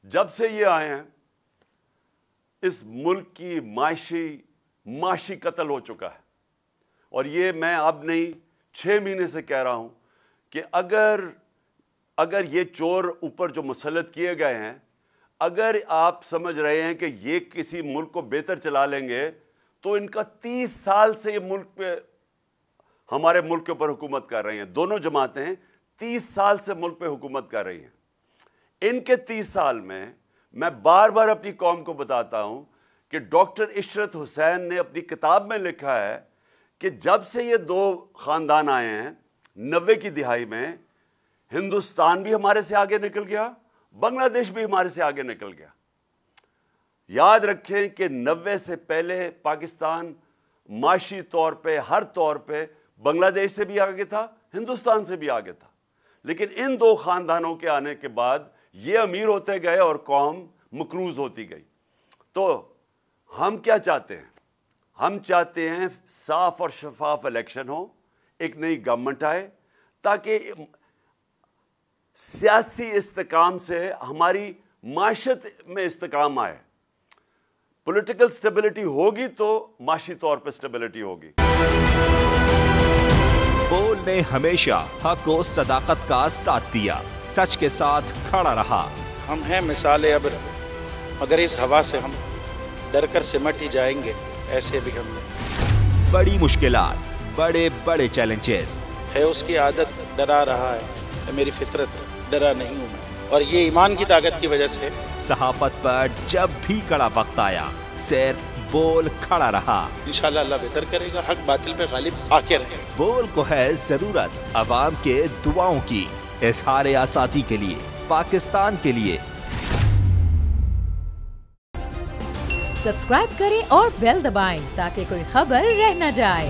जब से ये आए हैं इस मुल्क की माशी कत्ल हो चुका है। और ये मैं अब नहीं 6 महीने से कह रहा हूं कि अगर ये चोर ऊपर जो मुसल्लत किए गए हैं, अगर आप समझ रहे हैं कि ये किसी मुल्क को बेहतर चला लेंगे, तो इनका 30 साल से ये मुल्क पे हमारे मुल्क के ऊपर हुकूमत कर रही हैं। दोनों जमातें 30 साल से मुल्क पे हुकूमत कर रही हैं। इनके 30 साल में मैं बार बार अपनी कौम को बताता हूं कि डॉक्टर इशरत हुसैन ने अपनी किताब में लिखा है कि जब से ये 2 ख़ानदान आए हैं 90 की दिहाई में, हिंदुस्तान भी हमारे से आगे निकल गया, बांग्लादेश भी हमारे से आगे निकल गया। याद रखें कि 90 से पहले पाकिस्तान माशी तौर पे, हर तौर पे बांग्लादेश से भी आगे था, हिंदुस्तान से भी आगे था। लेकिन इन 2 ख़ानदानों के आने के बाद ये अमीर होते गए और कौम मकरूज होती गई। तो हम क्या चाहते हैं? हम चाहते हैं साफ और शफाफ इलेक्शन हो, एक नई गवर्नमेंट आए, ताकि सियासी इस्तेकाम से हमारी माशत में इस्तेकाम आए। पॉलिटिकल स्टेबिलिटी होगी तो माशी तौर पर स्टेबिलिटी होगी। बोल ने हमेशा हक और सदाकत का साथ दिया, सच के साथ खड़ा रहा। हम हैं मिसाल अब्र, मगर इस हवा से हम डर कर सिमट ही जाएंगे, ऐसे भी हमने। बड़ी मुश्किलात, बड़े बड़े चैलेंजेस है उसकी आदत, डरा रहा है मेरी फितरत, डरा नहीं हूँ मैं, और ये ईमान की ताकत की वजह से। सहाफत पर जब भी कड़ा वक्त आया, सिर्फ बोल खड़ा रहा। इंशाल्लाह अल्लाह बेहतर करेगा, हक बातिल पे गालिब आके रहेगा। बोल को है जरूरत अवाम के दुआओं की, इज़हार आज़ादी के लिए, पाकिस्तान के लिए। सब्सक्राइब करें और बेल दबाएं ताकि कोई खबर रह न जाए।